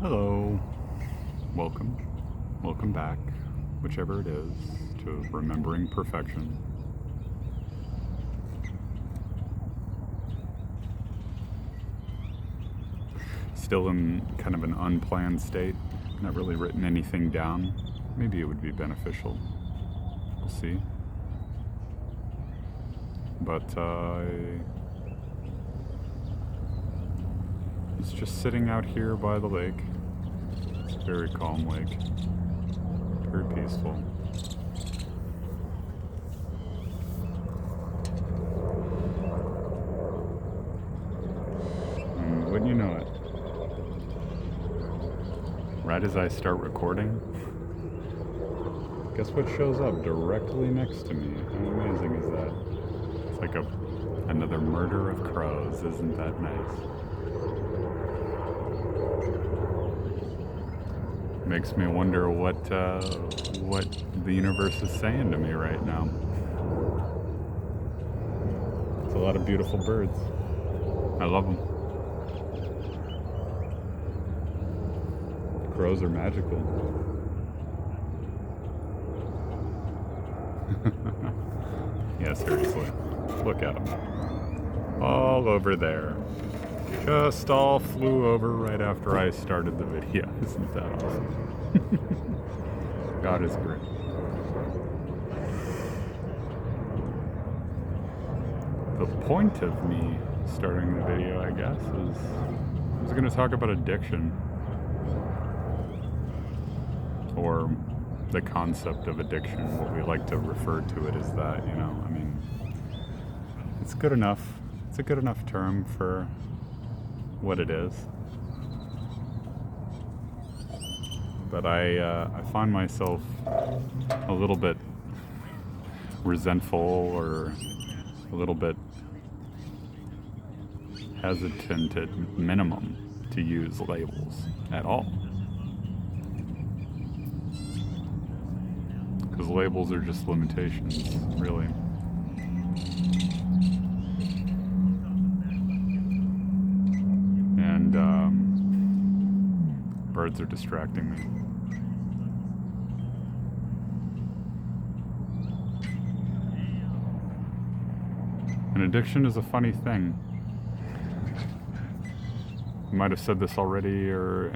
Hello, welcome back, whichever it is, to Remembering Perfection. Still in kind of an unplanned state, not really written anything down. Maybe it would be beneficial, we'll see. But I was just sitting out here by the lake. It's a very calm lake, very peaceful. And wouldn't you know it, right as I start recording, guess what shows up directly next to me? How amazing is that? It's like another murder of crows. Isn't that nice? Makes me wonder what the universe is saying to me right now. It's a lot of beautiful birds. I love them. Crows are magical. Yeah, seriously. Look at them. All over there. Just all flew over right after I started the video. Isn't that awesome? God is great. The point of me starting the video, I guess, is I was going to talk about addiction. Or the concept of addiction. What we like to refer to it as that, I mean, it's good enough. It's a good enough term for what it is. But I find myself a little bit resentful or a little bit hesitant at minimum to use labels at all. Because labels are just limitations, really. And birds are distracting me. And addiction is a funny thing. I might have said this already or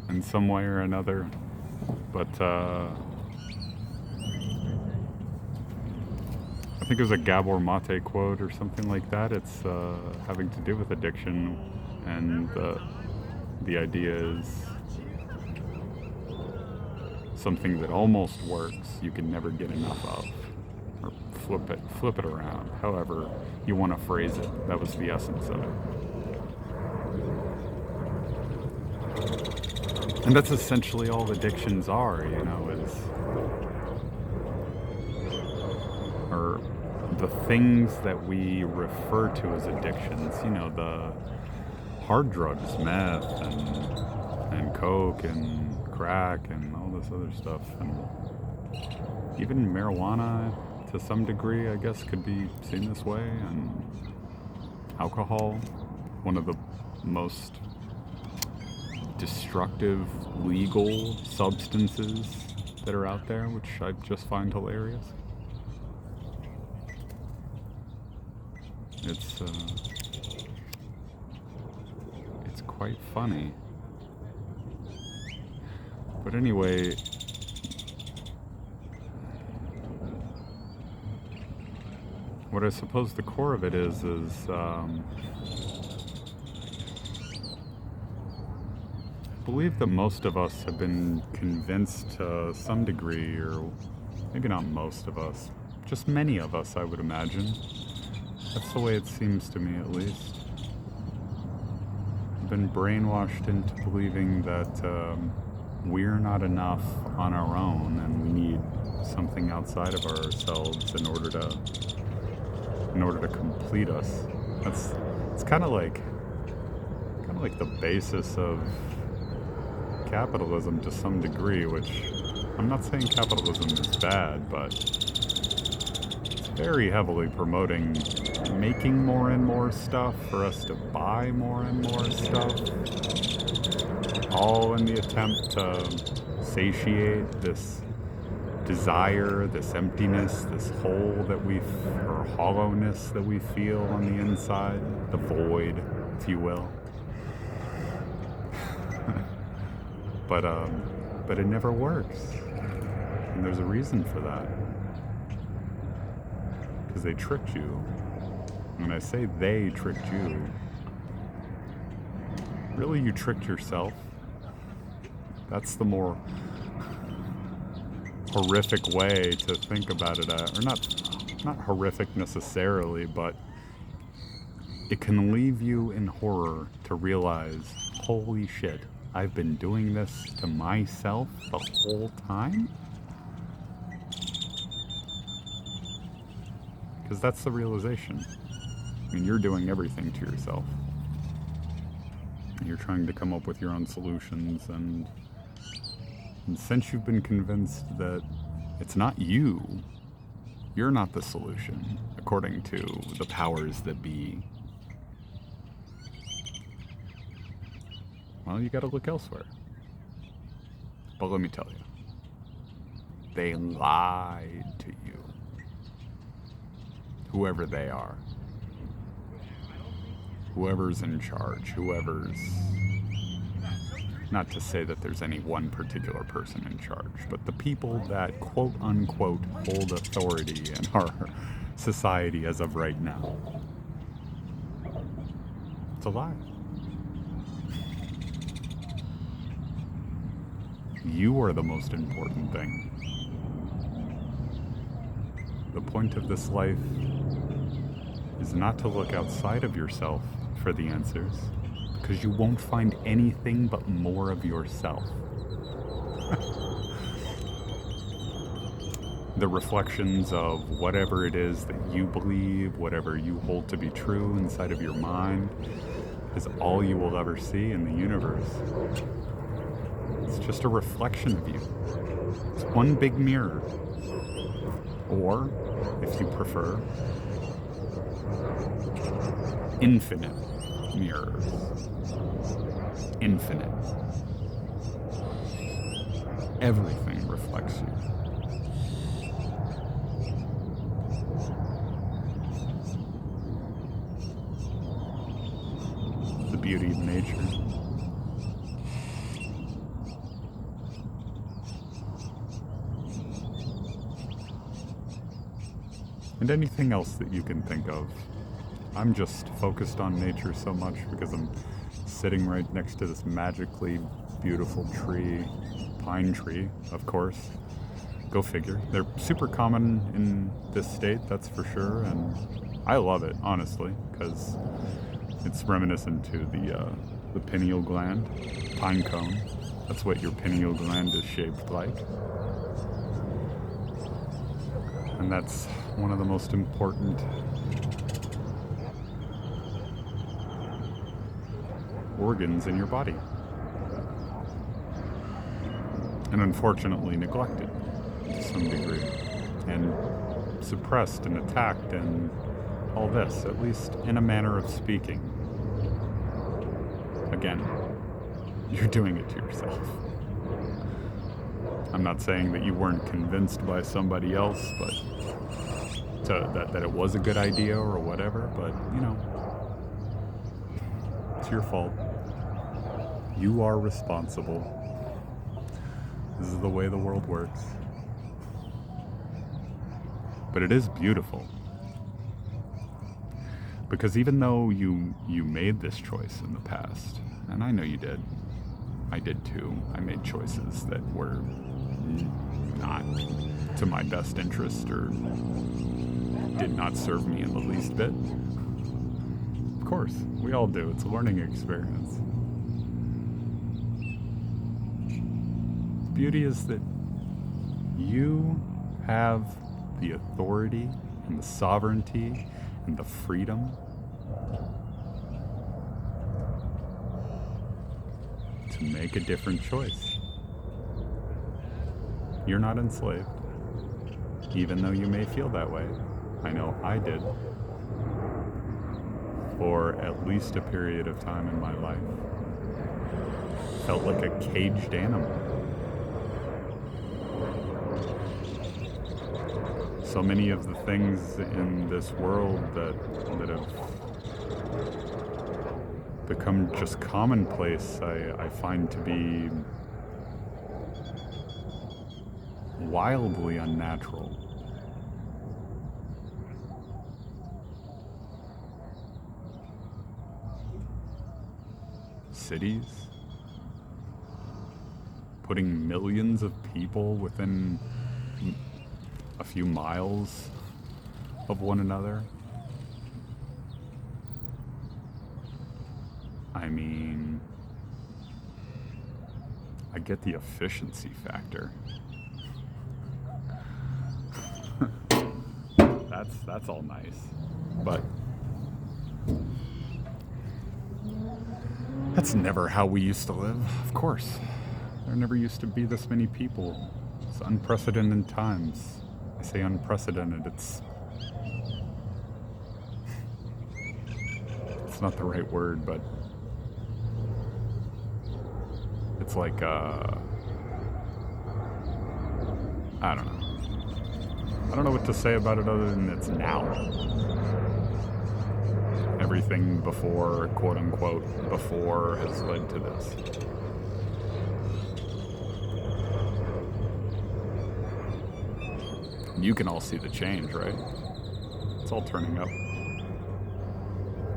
in some way or another, but I think it was a Gabor Mate quote or something like that. It's having to do with addiction, and the idea is something that almost works, you can never get enough of, or flip it around, however you want to phrase it. That was the essence of it. And that's essentially all addictions are, or the things that we refer to as addictions, the hard drugs, meth and coke and crack and all this other stuff, and even marijuana to some degree, I guess, could be seen this way, and alcohol, one of the most destructive legal substances that are out there, which I just find hilarious. It's quite funny. But anyway, what I suppose the core of it is I believe that most of us have been convinced to some degree, or maybe not most of us, just many of us, I would imagine. That's the way it seems to me, at least. I've been brainwashed into believing that we're not enough on our own, and we need something outside of ourselves in order to complete us. It's kind of like the basis of capitalism to some degree, which I'm not saying capitalism is bad, but it's very heavily promoting making more and more stuff for us to buy more and more stuff, all in the attempt to satiate this desire, this emptiness, this hole that or hollowness that we feel on the inside, the void, if you will. But it never works, and there's a reason for that. Because they tricked you. When I say they tricked you, really you tricked yourself. That's the more horrific way to think about it, or not horrific necessarily, but it can leave you in horror to realize, holy shit, I've been doing this to myself the whole time? Because that's the realization. I mean, you're doing everything to yourself. You're trying to come up with your own solutions, and since you've been convinced that it's not you, you're not the solution, according to the powers that be, well, you gotta look elsewhere. But let me tell you, they lied to you. Whoever they are. Whoever's in charge, not to say that there's any one particular person in charge, but the people that quote unquote hold authority in our society as of right now. It's a lie. You are the most important thing. The point of this life is not to look outside of yourself for the answers, because you won't find anything but more of yourself. The reflections of whatever it is that you believe, whatever you hold to be true inside of your mind, is all you will ever see in the universe. It's just a reflection of you. It's one big mirror. Or, if you prefer, infinite mirrors. Infinite. Everything reflects you. The beauty of nature. And anything else that you can think of. I'm just focused on nature so much because I'm sitting right next to this magically beautiful tree, pine tree, of course. Go figure. They're super common in this state, that's for sure, and I love it, honestly, because it's reminiscent to the pineal gland, pine cone. That's what your pineal gland is shaped like. And that's one of the most important organs in your body. And unfortunately neglected to some degree. And suppressed and attacked and all this, at least in a manner of speaking. Again, you're doing it to yourself. I'm not saying that you weren't convinced by somebody else, but that it was a good idea or whatever, but, you know, it's your fault. You are responsible. This is the way the world works. But it is beautiful. Because even though you made this choice in the past, and I know you did, I did too. I made choices that were not to my best interest or did not serve me in the least bit. Of course, we all do. It's a learning experience. The beauty is that you have the authority and the sovereignty and the freedom to make a different choice. You're not enslaved, even though you may feel that way. I know I did. For at least a period of time in my life. Felt like a caged animal. So many of the things in this world that have become just commonplace, I find to be wildly unnatural. Cities, putting millions of people within a few miles of one another. I mean, I get the efficiency factor. That's all nice, but that's never how we used to live, of course. There never used to be this many people. It's unprecedented times. I say unprecedented, it's not the right word, but it's like, I don't know. I don't know what to say about it other than it's now. Everything before, quote unquote, before has led to this. You can all see the change, right? It's all turning up.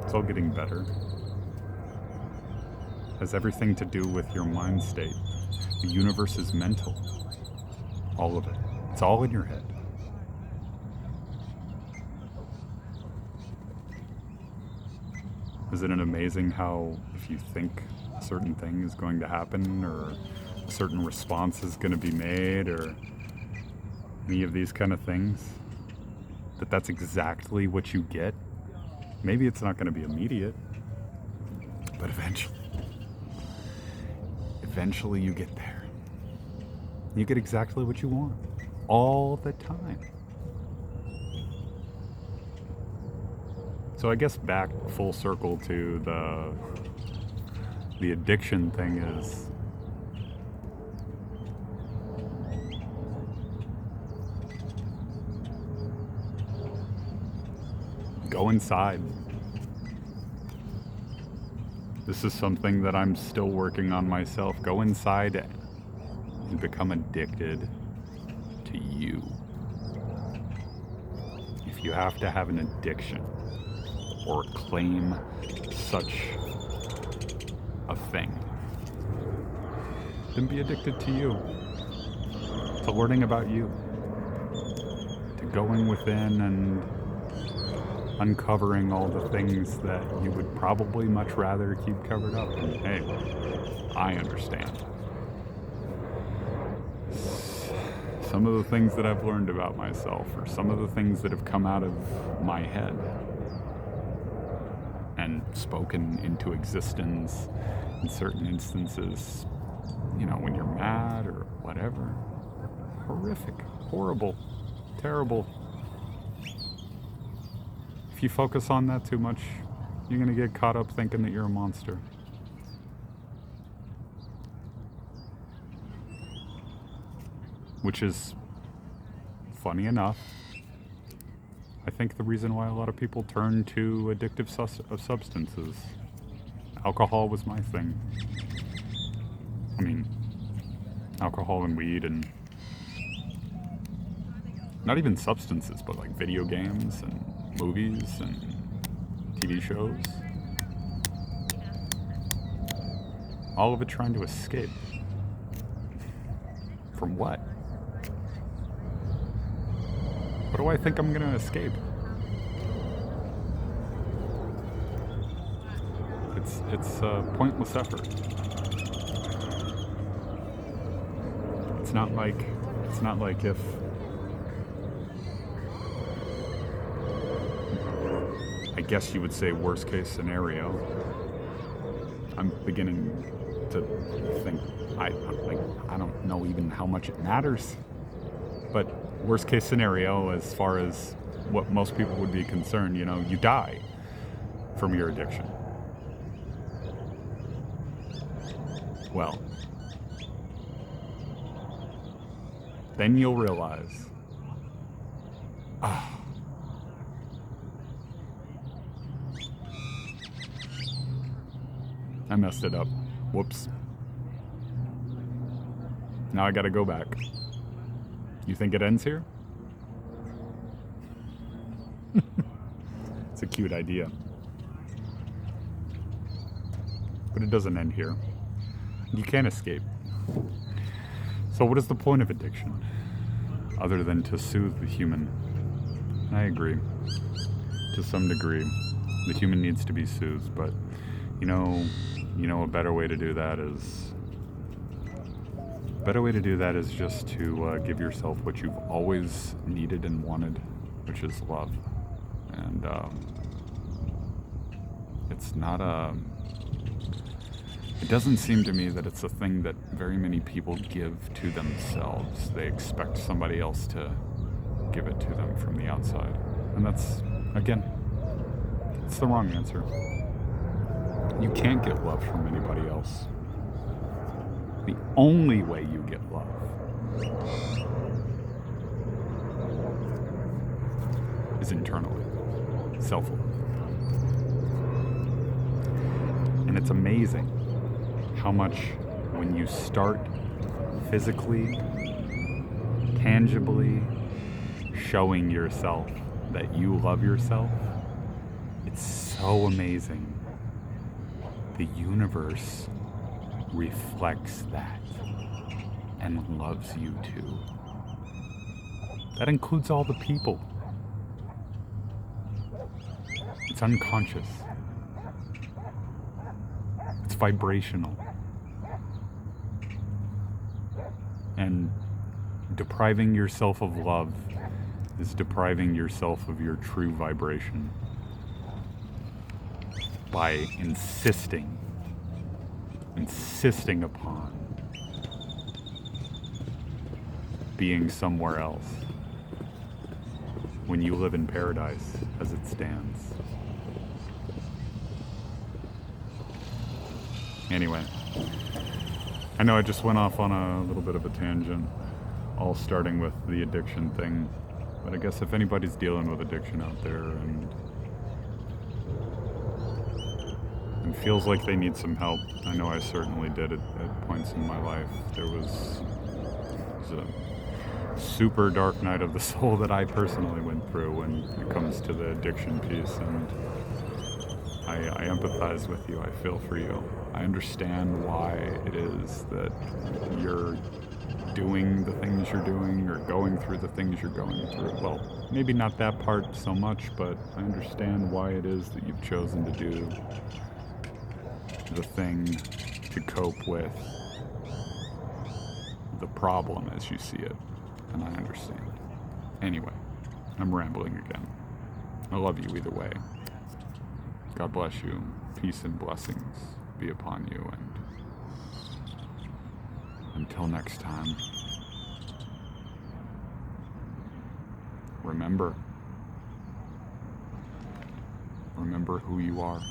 It's all getting better. It has everything to do with your mind state. The universe is mental. All of it. It's all in your head. Isn't it amazing how if you think a certain thing is going to happen or a certain response is going to be made or any of these kind of things, that's exactly what you get? Maybe it's not going to be immediate, but eventually you get there. You get exactly what you want all the time. So I guess back full circle to the addiction thing is go inside. This is something that I'm still working on myself. Go inside and become addicted to you. If you have to have an addiction or claim such a thing, then be addicted to you, to learning about you, to going within and uncovering all the things that you would probably much rather keep covered up. And hey, I understand. Some of the things that I've learned about myself, or some of the things that have come out of my head and spoken into existence in certain instances, you know, when you're mad or whatever. Horrific, horrible, terrible. If you focus on that too much, you're going to get caught up thinking that you're a monster. Which is, funny enough, I think the reason why a lot of people turn to addictive substances. Alcohol was my thing. I mean, alcohol and weed and not even substances, but like video games and movies and TV shows. All of it trying to escape. From what? What do I think I'm gonna escape? It's a pointless effort. It's not like if I guess you would say worst case scenario. I'm beginning to think I don't know even how much it matters. But worst case scenario, as far as what most people would be concerned, you die from your addiction. Well, then you'll realize, I messed it up. Whoops. Now I gotta go back. You think it ends here? It's a cute idea. But it doesn't end here. You can't escape. So what is the point of addiction? Other than to soothe the human? I agree. To some degree. The human needs to be soothed, but a better way to do that is just to give yourself what you've always needed and wanted, which is love. And it doesn't seem to me that it's a thing that very many people give to themselves. They expect somebody else to give it to them from the outside. And that's, again, it's the wrong answer. You can't get love from anybody else. The only way you get love is internally. Self-love. And it's amazing how much when you start physically, tangibly showing yourself that you love yourself, it's so amazing. The universe reflects that and loves you too. That includes all the people. It's unconscious. It's vibrational. And depriving yourself of love is depriving yourself of your true vibration by insisting upon being somewhere else when you live in paradise as it stands. Anyway, I know I just went off on a little bit of a tangent, all starting with the addiction thing, but I guess if anybody's dealing with addiction out there and feels like they need some help, I know I certainly did at points in my life. There was a super dark night of the soul that I personally went through when it comes to the addiction piece, and I empathize with you. I feel for you. I understand why it is that you're doing the things you're doing or going through the things you're going through. Well, maybe not that part so much, but I understand why it is that you've chosen to do the thing to cope with the problem as you see it. And I understand. Anyway, I'm rambling again. I love you either way. God bless you. Peace and blessings be upon you. And until next time, remember who you are.